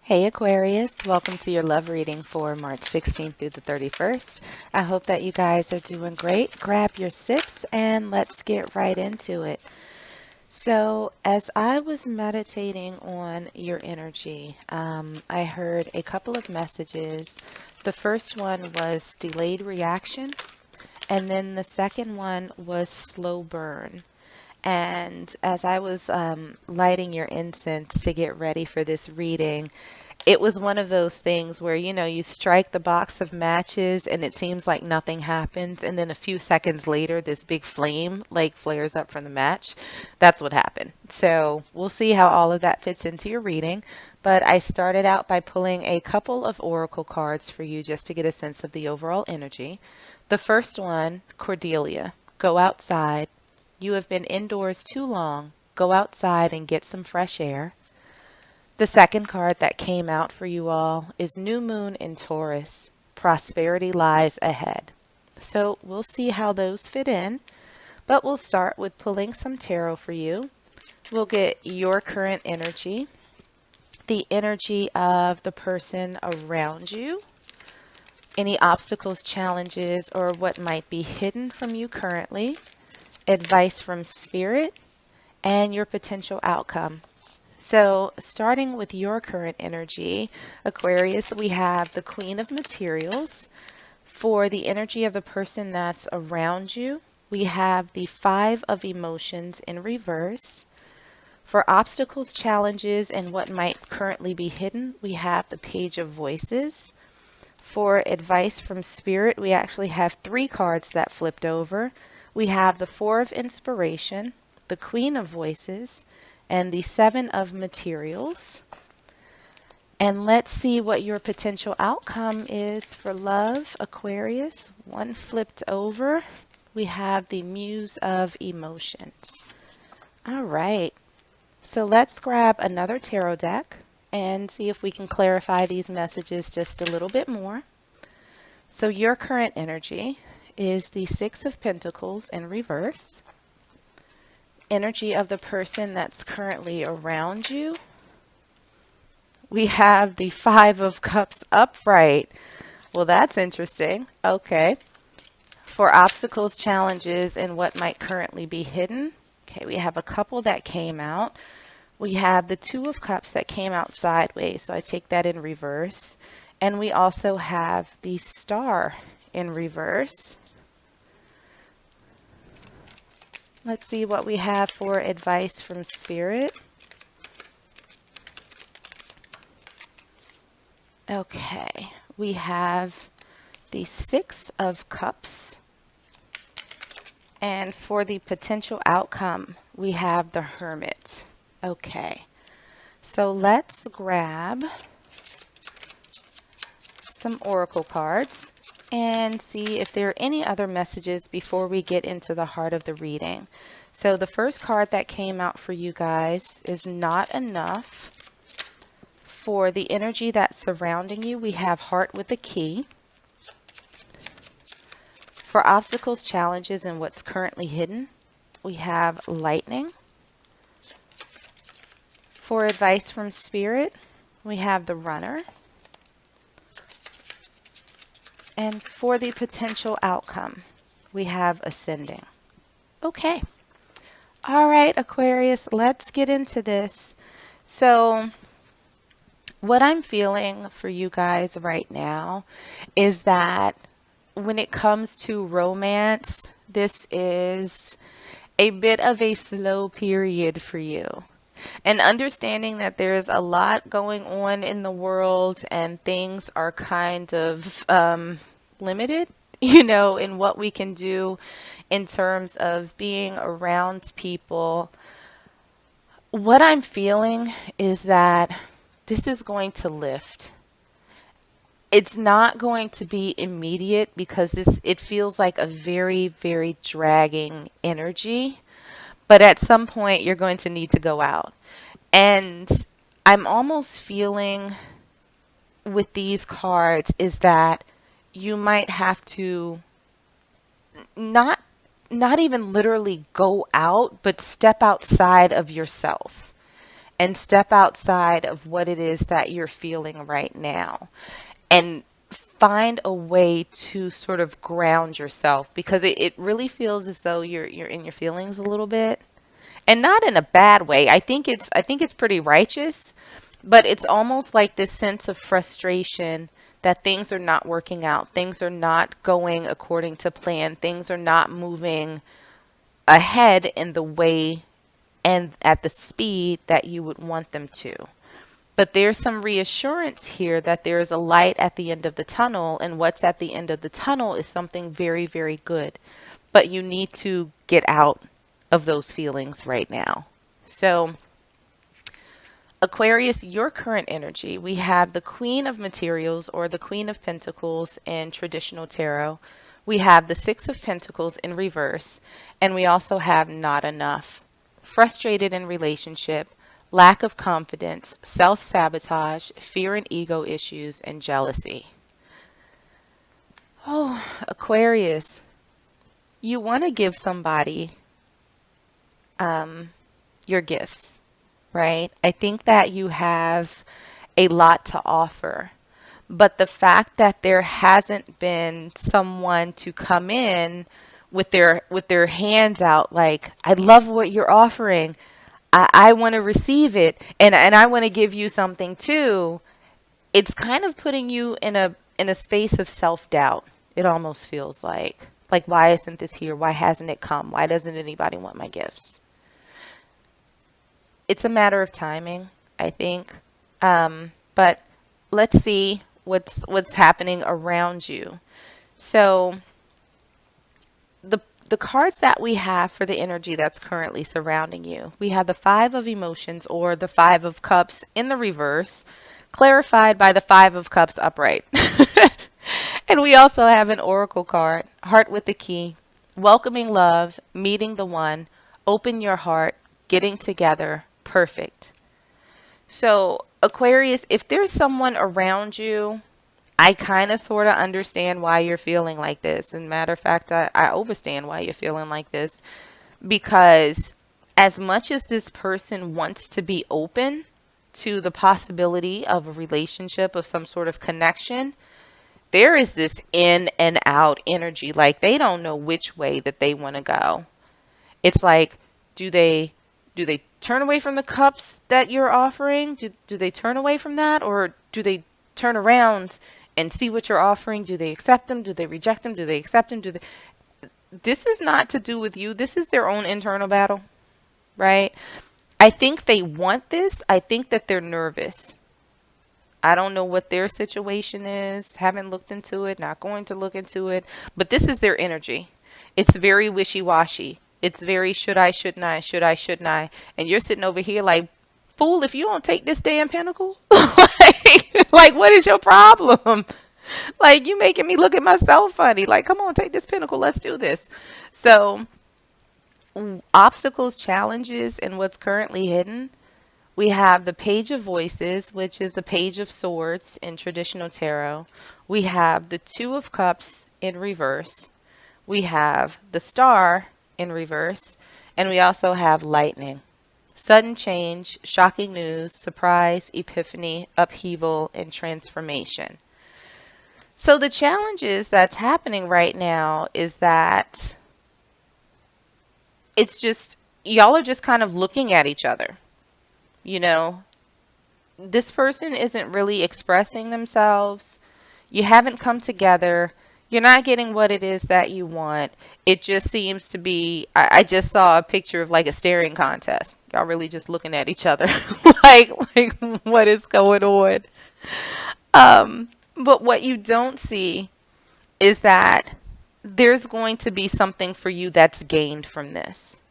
Hey Aquarius, welcome to your love reading for March 16th through the 31st. I hope that you guys are doing great. Grab your sips and let's get right into it. So, as I was meditating on your energy, I heard a couple of messages. The first one was delayed reaction, and then the second one was slow burn. And as I was lighting your incense to get ready for this reading, it was one of those things where, you strike the box of matches and it seems like nothing happens. And then a few seconds later, this big flame like flares up from the match. That's what happened. So we'll see how all of that fits into your reading. But I started out by pulling a couple of oracle cards for you just to get a sense of the overall energy. The first one, Cordelia, go outside. You have been indoors too long. Go outside and get some fresh air. The second card that came out for you all is New Moon in Taurus. Prosperity lies ahead. So we'll see how those fit in, but we'll start with pulling some tarot for you. We'll get your current energy, the energy of the person around you, any obstacles, challenges, or what might be hidden from you currently, advice from spirit, and your potential outcome. So starting with your current energy, Aquarius, we have the Queen of Materials. For the energy of the person that's around you, we have the Five of Emotions in reverse. For obstacles, challenges, and what might currently be hidden, we have the Page of Voices. For advice from Spirit, we actually have three cards that flipped over. We have the Four of Inspiration, the Queen of Voices, and the Seven of Materials. And let's see what your potential outcome is for love, Aquarius. One flipped over. We have the Muse of Emotions. All right. So let's grab another tarot deck and see if we can clarify these messages just a little bit more. So your current energy is the Six of Pentacles in reverse. Energy of the person that's currently around you. We have the Five of Cups upright. Well, that's interesting. Okay. For obstacles, challenges, and what might currently be hidden. Okay, we have a couple that came out. We have the Two of Cups that came out sideways, so I take that in reverse. And we also have the Star in reverse. Let's see what we have for advice from Spirit. Okay, we have the Six of Cups. And for the potential outcome, we have the Hermit. Okay, so let's grab some oracle cards and see if there are any other messages before we get into the heart of the reading. So the first card that came out for you guys is Not Enough. For the energy that's surrounding you, we have Heart with a Key. For obstacles, challenges, and what's currently hidden, we have Lightning. For advice from Spirit, we have the Runner. And for the potential outcome, we have Ascending. Okay. All right, Aquarius, let's get into this. So what I'm feeling for you guys right now is that when it comes to romance, this is a bit of a slow period for you. And understanding that there's a lot going on in the world and things are kind of limited, in what we can do in terms of being around people. What I'm feeling is that this is going to lift. It's not going to be immediate because it feels like a very, very dragging energy. But at some point, you're going to need to go out. And I'm almost feeling with these cards is that you might have to not even literally go out, but step outside of yourself and step outside of what it is that you're feeling right now and find a way to sort of ground yourself, because it really feels as though you're in your feelings a little bit, and not in a bad way. I think it's pretty righteous, but it's almost like this sense of frustration that things are not working out, things are not going according to plan, things are not moving ahead in the way and at the speed that you would want them to. But there's some reassurance here that there is a light at the end of the tunnel, and what's at the end of the tunnel is something very, very good. But you need to get out of those feelings right now. So, Aquarius, your current energy, we have the Queen of Materials, or the Queen of Pentacles in traditional tarot. We have the Six of Pentacles in reverse, and we also have not enough. Frustrated in relationship, lack of confidence, self-sabotage, fear and ego issues, and jealousy. Oh, Aquarius, you want to give somebody your gifts, right? I think that you have a lot to offer, but the fact that there hasn't been someone to come in with their hands out, like, I love what you're offering. I want to receive it, and I want to give you something too. It's kind of putting you in a space of self-doubt. It almost feels like, why isn't this here? Why hasn't it come? Why doesn't anybody want my gifts? It's a matter of timing, I think. But let's see what's happening around you. So the cards that we have for the energy that's currently surrounding you, we have the Five of Emotions, or the Five of Cups in the reverse, clarified by the Five of Cups upright. And we also have an oracle card, Heart with the Key, welcoming love, meeting the one, open your heart, getting together, perfect. So, Aquarius, if there's someone around you, I kind of sort of understand why you're feeling like this. And matter of fact, I overstand why you're feeling like this. Because as much as this person wants to be open to the possibility of a relationship, of some sort of connection, there is this in and out energy. Like, they don't know which way that they want to go. It's like, do they turn away from the cups that you're offering? Do they turn away from that? Or do they turn around and see what you're offering? Do they accept them? Do they reject them? Do they accept them? This is not to do with you. This is their own internal battle, right? I think they want this. I think that they're nervous. I don't know what their situation is. Haven't looked into it. Not going to look into it. But this is their energy. It's very wishy-washy. It's very should I, shouldn't I, should I, shouldn't I. And you're sitting over here like, fool, if you don't take this damn pentacle, like, what is your problem? Like, you making me look at myself funny. Like, come on, take this pentacle. Let's do this. So, obstacles, challenges, and what's currently hidden. We have the Page of Voices, which is the Page of Swords in traditional tarot. We have the Two of Cups in reverse. We have the Star in reverse. And we also have Lightning. Sudden change, shocking news, surprise, epiphany, upheaval, and transformation. So the challenges that's happening right now is that it's just, y'all are just kind of looking at each other. You know, this person isn't really expressing themselves. You haven't come together. You're not getting what it is that you want. It just seems to be, I just saw a picture of like a staring contest. Y'all really just looking at each other like what is going on? But what you don't see is that there's going to be something for you that's gained from this.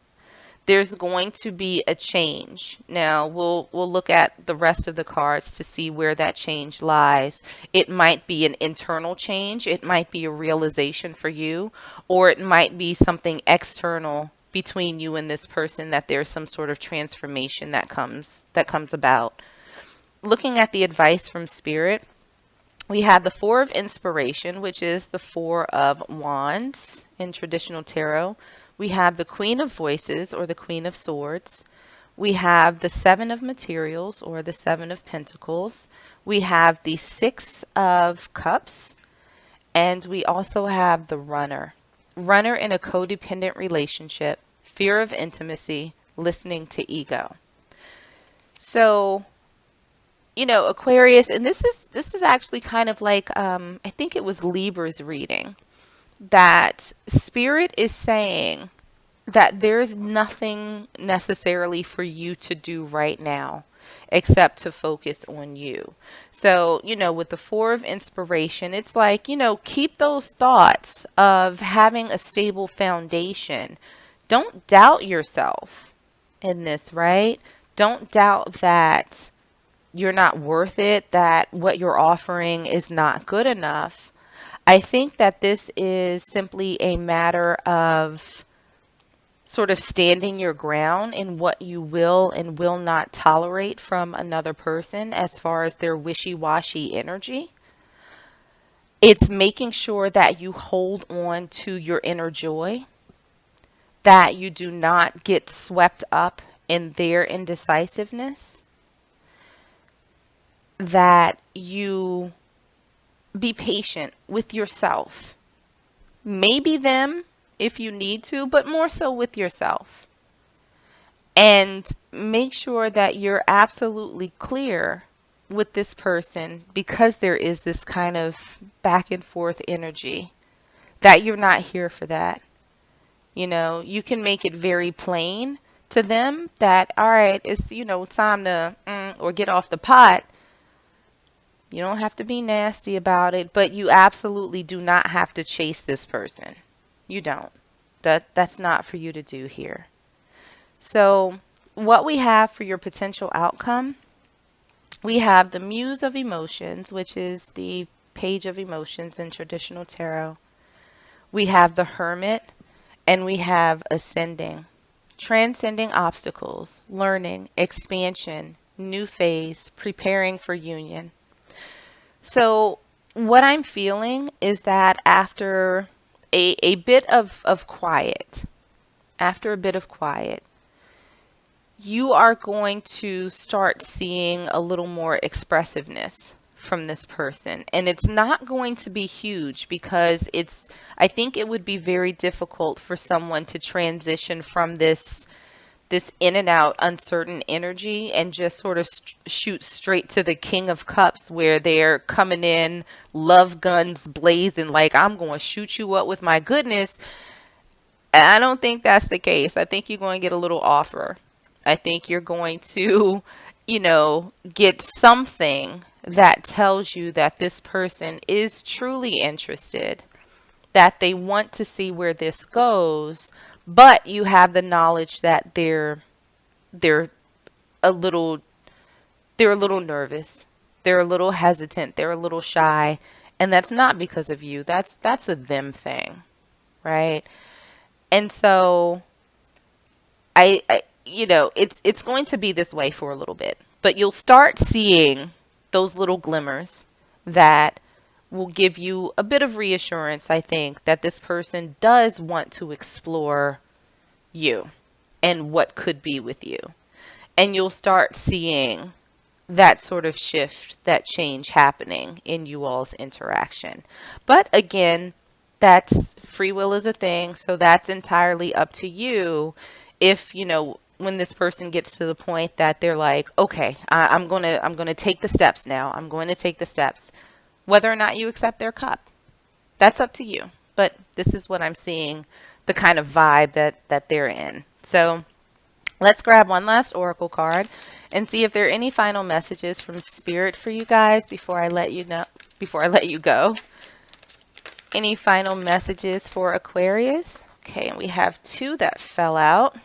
There's going to be a change. Now, we'll look at the rest of the cards to see where that change lies. It might be an internal change. It might be a realization for you, or it might be something external between you and this person, that there's some sort of transformation that comes about. Looking at the advice from Spirit, we have the Four of Inspiration, which is the Four of Wands in traditional tarot. We have the Queen of Voices, or the Queen of Swords. We have the Seven of Materials, or the Seven of Pentacles. We have the Six of Cups. And we also have the Runner. Runner in a codependent relationship, fear of intimacy, listening to ego. So, Aquarius, and this is actually kind of like I think it was Libra's reading, that Spirit is saying that there's nothing necessarily for you to do right now except to focus on you. So, with the Four of Inspiration, it's like, keep those thoughts of having a stable foundation. Don't doubt yourself in this, right? Don't doubt that you're not worth it, that what you're offering is not good enough. I think that this is simply a matter of sort of standing your ground in what you will and will not tolerate from another person as far as their wishy-washy energy. It's making sure that you hold on to your inner joy, that you do not get swept up in their indecisiveness, that you be patient with yourself. Maybe them if you need to, but more so with yourself. And make sure that you're absolutely clear with this person, because there is this kind of back and forth energy, that you're not here for that. You can make it very plain to them that, all right, it's, time to or get off the pot. You don't have to be nasty about it, but you absolutely do not have to chase this person. You don't. That's not for you to do here. So, what we have for your potential outcome, we have the Muse of Emotions, which is the Page of Emotions in traditional tarot. We have the Hermit, and we have Ascending, transcending obstacles, learning, expansion, new phase, preparing for union. So, what I'm feeling is that after a bit of quiet, you are going to start seeing a little more expressiveness from this person. And it's not going to be huge, because I think it would be very difficult for someone to transition from this in and out uncertain energy and just sort of shoot straight to the King of Cups, where they're coming in love guns blazing, like, I'm going to shoot you up with my goodness. And I don't think that's the case. I think you're going to get a little offer. I think you're going to, get something that tells you that this person is truly interested, that they want to see where this goes, but you have the knowledge that they're a little nervous, they're a little hesitant, they're a little shy, and that's not because of you. That's a them thing, right? And so it's going to be this way for a little bit, but you'll start seeing those little glimmers that will give you a bit of reassurance, I think, that this person does want to explore you and what could be with you. And you'll start seeing that sort of shift, that change happening in you all's interaction. But again, that's free will is a thing, so that's entirely up to you. If, when this person gets to the point that they're like, okay, I'm going to take the steps now. I'm going to take the steps. Whether or not you accept their cup, that's up to you. But this is what I'm seeing, the kind of vibe that they're in. So let's grab one last oracle card and see if there are any final messages from Spirit for you guys before I let you go. Any final messages for Aquarius? Okay, and we have two that fell out.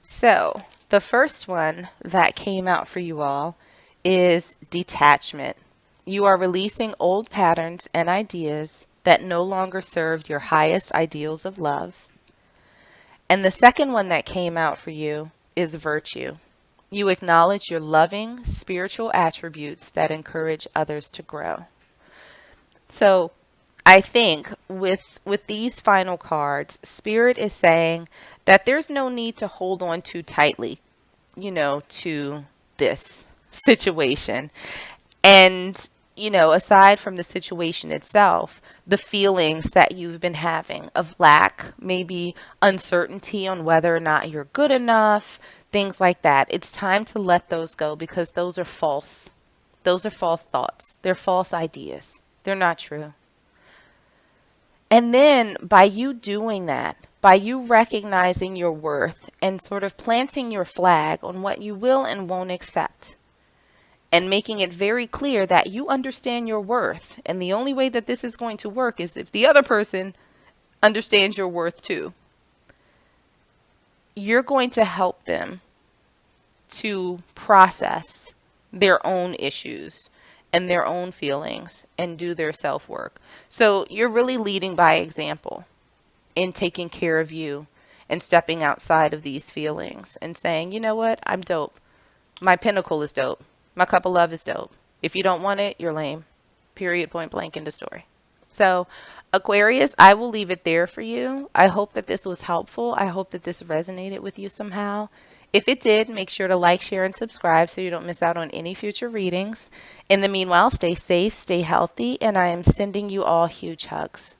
So the first one that came out for you all is detachment. You are releasing old patterns and ideas that no longer serve your highest ideals of love. And the second one that came out for you is virtue. You acknowledge your loving, spiritual attributes that encourage others to grow. So I think with these final cards, Spirit is saying that there's no need to hold on too tightly to this situation. And, aside from the situation itself, the feelings that you've been having of lack, maybe uncertainty on whether or not you're good enough, things like that. It's time to let those go because those are false. Those are false thoughts. They're false ideas. They're not true. And then by you doing that, by you recognizing your worth and sort of planting your flag on what you will and won't accept, and making it very clear that you understand your worth. And the only way that this is going to work is if the other person understands your worth too. You're going to help them to process their own issues and their own feelings and do their self work. So you're really leading by example in taking care of you and stepping outside of these feelings and saying, you know what, I'm dope. My pinnacle is dope. My cup of love is dope. If you don't want it, you're lame. Period, point blank, end of story. So, Aquarius, I will leave it there for you. I hope that this was helpful. I hope that this resonated with you somehow. If it did, make sure to like, share, and subscribe so you don't miss out on any future readings. In the meanwhile, stay safe, stay healthy, and I am sending you all huge hugs.